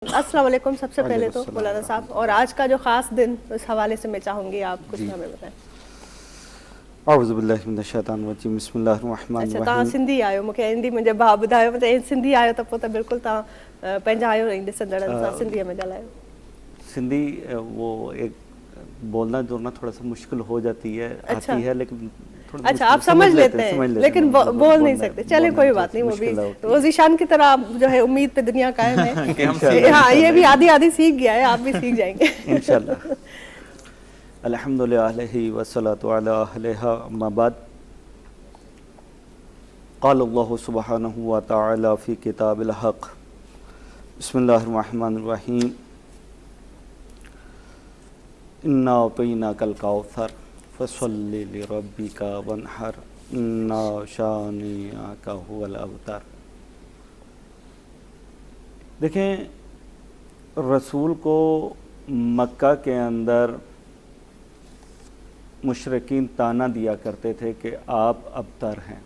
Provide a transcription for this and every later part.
अस्सलाम वालेकुम। सबसे पहले तो मौलाना साहब, और आज का जो ख़ास दिन, इस हवाले से मैं चाहूँगी आप कुछ हमें बताएं। औज़ु बिल्लाहि मिनश शैतानिर रजीम, बिस्मिल्लाहिर रहमानिर अच्छा, तव्हां रहीम। सिंधी आहियो, मूंखे हिंदी मुंहिंजे भाउ ॿुधायो, मतलब सिंधी आहियो त पोइ त बिल्कुलु तव्हां पंहिंजा आहियो ऐं ॾिसंदड़नि सां सिंधीअ में ॻाल्हायो। सिंधी वो एक बोलना जोड़ना थोड़ा सा मुश्किल हो जाती है, अच्छा। आती है लेकिन थोड़ा अच्छा, आप समझ लेते हैं लेकिन बोल नहीं सकते। चले कोई बात नहीं, वो भी वो ज़ीशान की तरह आप जो है उम्मीद पे दुनिया कायम है। हाँ, ये भी आधी आधी सीख गया है, आप भी सीख जाएंगे इंशाल्लाह। अल्हम्दुलिल्लाह वस्सलातु अला अहलिहा, अम्मा बाद। क़ाल अल्लाहु सुब्हानहु व तआला फ़ी किताबिल हक़, बिस्मिल्लाहिर रहमानिर रहीम। इन्ना अतैनाकल कौसर फसल्लि लिरब्बिका वन्हर, इन्ना शानिअका हुवल अबतर। देखें, रसूल को मक्का के अंदर मुशरिकीन ताना दिया करते थे कि आप अबतर हैं,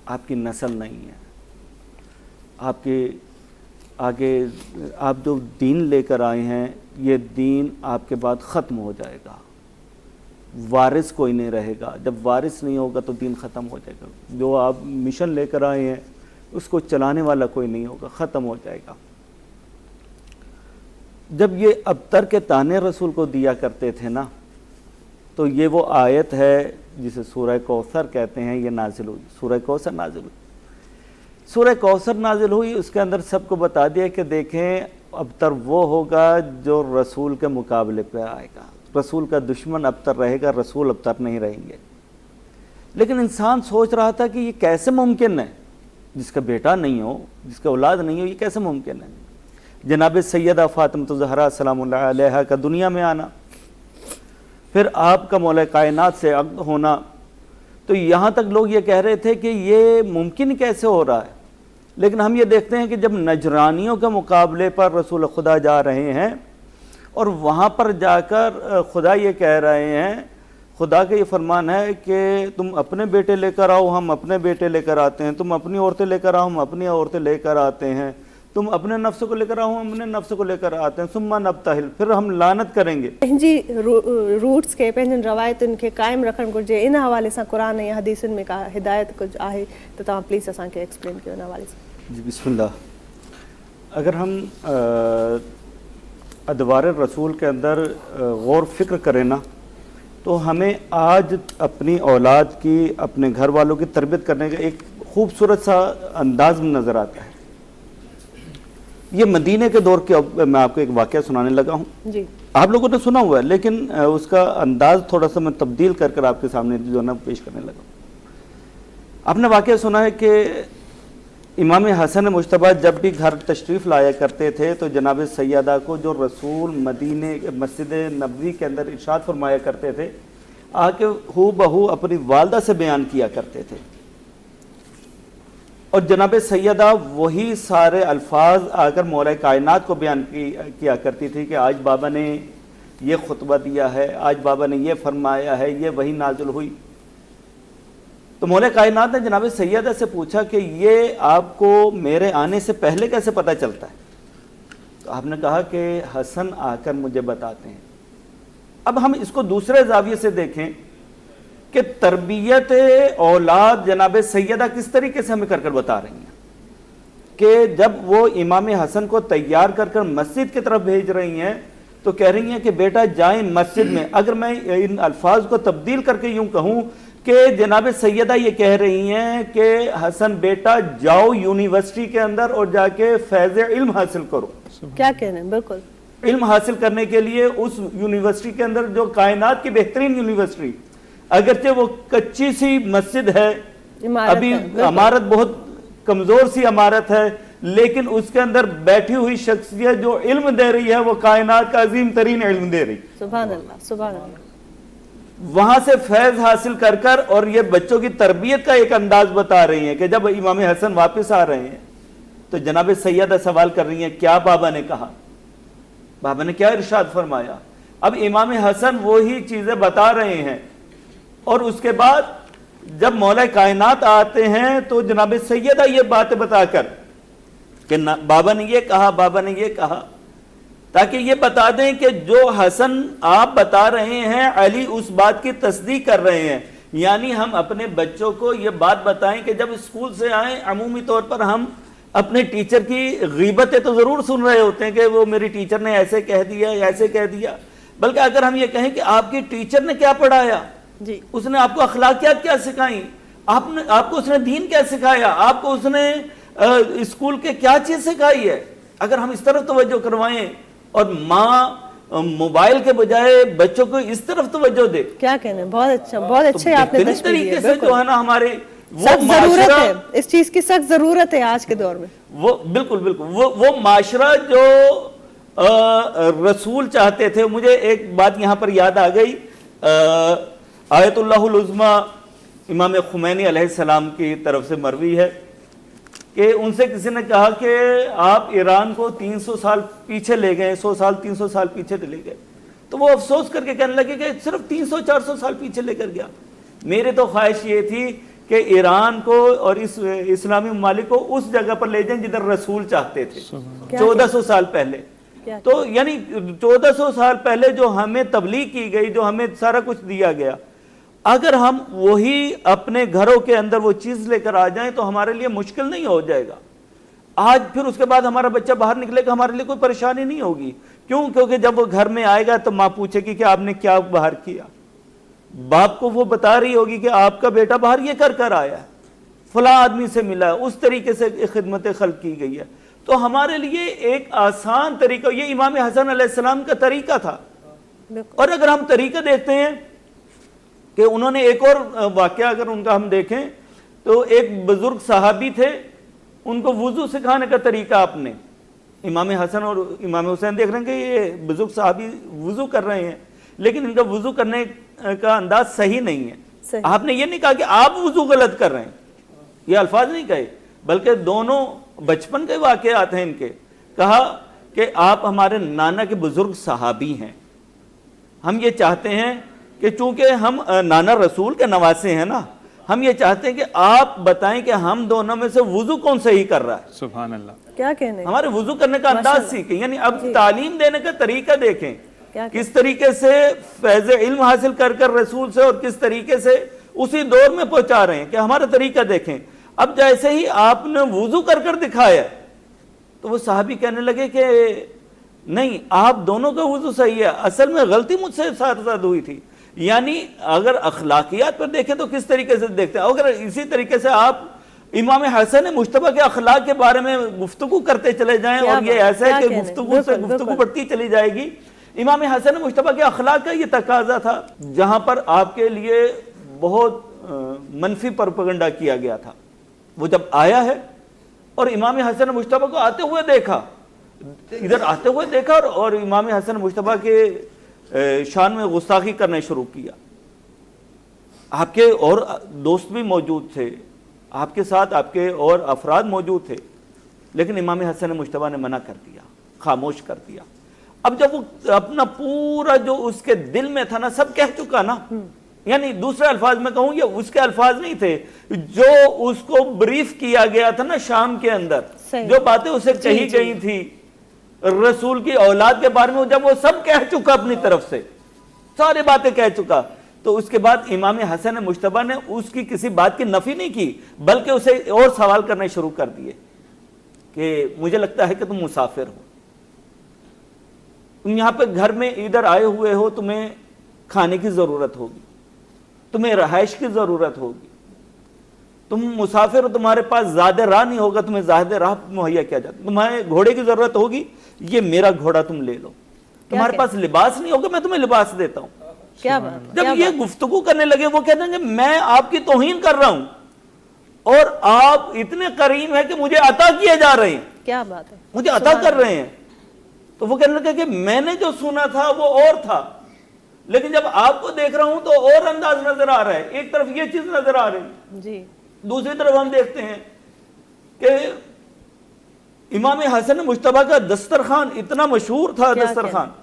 आपकी नस्ल नहीं है, आपके आगे आप जो दीन लेकर आए हैं ये दीन आपके बाद ख़त्म हो जाएगा, वारिस कोई नहीं रहेगा। जब वारिस नहीं होगा तो दीन ख़त्म हो जाएगा। जो आप मिशन लेकर आए हैं उसको चलाने वाला कोई नहीं होगा, ख़त्म हो जाएगा। जब ये अबतर के ताने रसूल को दिया करते थे ना, तो ये वो आयत है जिसे सूरह कौसर कहते हैं, ये नाजिल हुई, सूरह कौसर नाजिल हुई। सूरह कौसर नाजिल हुई, उसके अंदर सबको बता दिया कि देखें अबतर वो होगा जो रसूल के मुकाबले पे आएगा, रसूल का दुश्मन अबतर रहेगा, रसूल अबतर नहीं रहेंगे। लेकिन इंसान सोच रहा था कि ये कैसे मुमकिन है, जिसका बेटा नहीं हो, जिसका औलाद नहीं हो, ये कैसे मुमकिन है। जनाब सैयदा फातिमा ज़हरा सलामुल्लाह अलैहा का दुनिया में आना, फिर आपका मौला कायनात से अक़द होना, तो यहाँ तक लोग ये कह रहे थे कि ये मुमकिन कैसे हो रहा है। लेकिन हम ये देखते हैं कि जब नजरानियों के मुकाबले पर रसूल खुदा जा रहे हैं और वहाँ पर जाकर खुदा ये कह रहे हैं, खुदा का ये फरमान है कि तुम अपने बेटे लेकर आओ, हम अपने बेटे लेकर आते हैं, तुम अपनी औरतें लेकर आओ, हम अपनी औरतें लेकर आते हैं, तुम अपने नफ्स को लेकर आओ, हम अपने नफ्स को लेकर आते हैं, सुम्मा नब्तहिल, फिर हम लानत करेंगे। पंहिंजी रूट्स के, पंहिंजनि रवायतुनि खे क़ाइमु रखणु घुरिजे। इन हवाले सां क़ुरान या हदीसुनि में का हिदायत कुझु आहे त तव्हां प्लीज़ असांखे एक्सप्लेन कयो इन हवाले सां। जी बिस्मिल्लाह। अगर हम अदवार रसूल के अंदर गौर फिक्र करें ना, तो हमें आज अपनी औलाद की, अपने घर वालों की तरबियत करने का एक खूबसूरत सा अंदाज नज़र आता है। ये मदीने के दौर के मैं आपको एक वाक़या सुनाने लगा हूँ जी। आप लोगों ने सुना हुआ है, लेकिन उसका अंदाज थोड़ा सा मैं तब्दील कर आपके सामने जो ना पेश करने लगा। आपने वाक़या सुना है कि इमाम हसन मुश्तबा जब भी घर तशरीफ़ लाया करते थे तो जनाब सैयदा को, जो रसूल मदीने मस्जिद नबवी के अंदर इरशाद फरमाया करते थे, आके हू बहू अपनी वालदा से बयान किया करते थे। और जनाब सैयदा वही सारे अल्फाज आकर मौला कायनात को बयान किया करती थी कि आज बाबा ने ये खुतबा दिया है, आज बाबा ने ये फरमाया है, ये वही नाजिल हुई। तो मौला कायनात ने जनाब सैयदा से पूछा कि ये आपको मेरे आने से पहले कैसे पता चलता है। तो आपने कहा कि हसन आकर मुझे बताते हैं। अब हम इसको दूसरे जाविये से देखें कि तरबियत औलाद जनाब सैयदा किस तरीके से हमें कर बता रही हैं कि जब वो इमाम हसन को तैयार कर मस्जिद की तरफ भेज रही हैं तो कह रही हैं कि बेटा जाएं मस्जिद में। अगर मैं इन अल्फाज को तब्दील करके यूं कहूं कि जनाब सैयदा ये कह रही हैं कि हसन बेटा जाओ यूनिवर्सिटी के अंदर और जाके फैज़ इल्म हासिल करो। क्या कहना है, बिल्कुल। इल्म हासिल करने के लिए उस यूनिवर्सिटी के अंदर, जो कायनात की बेहतरीन यूनिवर्सिटी, अगरचे वो कच्ची सी मस्जिद है, अभी इमारत बहुत कमजोर सी इमारत है, लेकिन उसके अंदर बैठी हुई शख्सियत जो इल्म दे रही है वो कायनात का अजीम तरीन इल्म दे रही। सुभान अल्लाह, सुभान अल्लाह। वहां से फैज हासिल कर और ये बच्चों की तरबियत का एक अंदाज बता रही है कि जब इमाम हसन वापस आ रहे हैं तो जनाब सैयदा सवाल कर रही है, क्या बाबा ने कहा, बाबा ने क्या इरशाद फरमाया। अब इमाम हसन वही चीजें बता रहे हैं और उसके बाद जब मौला कायनात आते हैं तो जनाब सैयदा ये बातें बताकर کہ بابا نے یہ کہا، بابا نے یہ کہا، تاکہ یہ بتا دیں کہ جو حسن آپ بتا رہے ہیں علی اس بات کی تصدیق کر رہے ہیں. یعنی ہم اپنے بچوں کو یہ بات بتائیں کہ جب اسکول سے آئیں عمومی طور پر ہم اپنے ٹیچر کی غیبتیں تو ضرور سن رہے ہوتے ہیں کہ وہ میری ٹیچر نے ایسے کہہ دیا ایسے کہہ دیا، بلکہ اگر ہم یہ کہیں کہ آپ کی ٹیچر نے کیا پڑھایا، اس نے آپ کو اخلاقیات کیا سکھائیں، آپ کو اس نے دین کیا سکھایا، آپ کو اس نے اسکول کے کیا چیز سکھائی ہے، اگر ہم اس طرف توجہ کروائیں اور ماں موبائل کے بجائے بچوں کو اس طرف توجہ دے. کیا کہنا، بہت اچھا، بہت اچھے آپ نے اس طریقے سے جو ہے نا ہمارے سخت ضرورت ہے، اس چیز کی سخت ضرورت ہے آج کے دور میں. وہ بالکل وہ معاشرہ جو رسول چاہتے تھے. مجھے ایک بات یہاں پر یاد آ گئی، آیت اللہ العظمیٰ امام خمینی علیہ السلام کی طرف سے مروی ہے کہ ان سے کسی نے کہا کہ آپ ایران کو 300 سال پیچھے لے گئے، 100 سال 300 سال پیچھے لے گئے. تو وہ افسوس کر کے کہنے لگے کہ صرف 300-400 سال پیچھے لے کر گیا. میرے تو خواہش یہ تھی کہ ایران کو اور اس اسلامی ممالک کو اس جگہ پر لے جائیں جدھر رسول چاہتے تھے 1400 سال پہلے. تو یعنی 1400 سال پہلے جو ہمیں تبلیغ کی گئی، جو ہمیں سارا کچھ دیا گیا، اگر ہم وہی اپنے گھروں کے اندر وہ چیز لے کر آ جائیں تو ہمارے لیے مشکل نہیں ہو جائے گا. آج پھر اس کے بعد ہمارا بچہ باہر نکلے گا، ہمارے لیے کوئی پریشانی نہیں ہوگی. کیوں؟ کیونکہ جب وہ گھر میں آئے گا تو ماں پوچھے گی کہ آپ نے کیا باہر کیا. باپ کو وہ بتا رہی ہوگی کہ آپ کا بیٹا باہر یہ کر آیا ہے، فلاں آدمی سے ملا، اس طریقے سے خدمت خلق کی گئی ہے. تو ہمارے لیے ایک آسان طریقہ، یہ امام حسن علیہ السلام کا طریقہ تھا. اور اگر ہم طریقہ دیکھتے ہیں کہ انہوں نے ایک اور واقعہ اگر ان کا ہم دیکھیں تو ایک بزرگ صحابی تھے، ان کو وضو سکھانے کا طریقہ آپ نے، امام حسن اور امام حسین دیکھ رہے ہیں کہ یہ بزرگ صحابی وضو کر رہے ہیں، لیکن ان کا وضو کرنے کا انداز صحیح نہیں ہے. آپ نے یہ نہیں کہا کہ آپ وضو غلط کر رہے ہیں، یہ الفاظ نہیں کہے، بلکہ دونوں بچپن کے واقعات ہیں ان کے. کہا کہ آپ ہمارے نانا کے بزرگ صحابی ہیں، ہم یہ چاہتے ہیں کہ چونکہ ہم نانا رسول کے نواسے ہیں نا، ہم یہ چاہتے ہیں کہ آپ بتائیں کہ ہم دونوں میں سے وضو کون صحیح کر رہا ہے. سبحان اللہ. کیا کہنے، ہمارے وضو کرنے کا انداز سیکھیں. یعنی اب تعلیم دینے کا طریقہ دیکھیں، کس طریقے سے فیض علم حاصل کر رسول سے، اور کس طریقے سے اسی دور میں پہنچا رہے ہیں کہ ہمارا طریقہ دیکھیں. اب جیسے ہی آپ نے وضو کر دکھایا تو وہ صحابی کہنے لگے کہ نہیں، آپ دونوں کا وضو صحیح ہے، اصل میں غلطی مجھ سے ساتھ ہوئی تھی. یعنی اگر اخلاقیات پر دیکھیں تو کس طریقے سے دیکھتے ہیں. اگر اسی طریقے سے آپ امام حسن مجتبیٰ کے اخلاق کے بارے میں گفتگو کرتے چلے جائیں، اور یہ ایسا ہے کہ گفتگو سے گفتگو بڑھتی چلی جائے گی. امام حسن مجتبیٰ کے اخلاق کا یہ تقاضا تھا، جہاں پر آپ کے لیے بہت منفی پروپیگنڈا کیا گیا تھا. وہ جب آیا ہے اور امام حسن مجتبیٰ کو آتے ہوئے دیکھا، ادھر آتے ہوئے دیکھا اور امام حسن مجتبیٰ کے شان میں گستاخی کرنے شروع کیا. آپ کے اور دوست بھی موجود تھے، آپ کے ساتھ آپ کے اور افراد موجود تھے، لیکن امام حسن مجتبیٰ نے منع کر دیا، خاموش کر دیا. اب جب وہ اپنا پورا جو اس کے دل میں تھا نا سب کہہ چکا نا، یعنی دوسرے الفاظ میں کہوں، یہ اس کے الفاظ نہیں تھے، جو اس کو بریف کیا گیا تھا نا شام کے اندر، جو باتیں اسے کہی گئی تھی رسول کی اولاد کے بارے میں، جب وہ سب کہہ چکا اپنی طرف سے، سارے باتیں کہہ چکا، تو اس کے بعد امام حسن مجتبیٰ نے اس کی کسی بات کی نفی نہیں کی، بلکہ اسے اور سوال کرنے شروع کر دیے کہ مجھے لگتا ہے کہ تم مسافر ہو، تم یہاں پہ گھر میں ادھر آئے ہوئے ہو، تمہیں کھانے کی ضرورت ہوگی، تمہیں رہائش کی ضرورت ہوگی، تم مسافر ہو، تمہارے پاس زیادہ راہ نہیں ہوگا، تمہیں زیادہ راہ مہیا کیا جاتا، تمہیں گھوڑے کی ضرورت ہوگی، یہ میرا گھوڑا تم لے لو، تمہارے پاس لباس نہیں ہوگا، میں تمہیں لباس دیتا ہوں. کیا بات. جب یہ گفتگو کرنے لگے وہ کہتے ہیں کہ میں آپ کی توہین کر رہا ہوں اور آپ اتنے کریم ہیں کہ مجھے عطا کیے جا رہے ہیں. کیا بات ہے، مجھے عطا کر رہے ہیں. تو وہ کہنے لگے کہ میں نے جو سنا تھا وہ اور تھا، لیکن جب آپ کو دیکھ رہا ہوں تو اور انداز نظر آ رہا ہے. ایک طرف یہ چیز نظر آ رہی جی، دوسری طرف ہم دیکھتے ہیں کہ امام حسن مجتبیٰ کا دسترخوان اتنا مشہور تھا. دسترخوان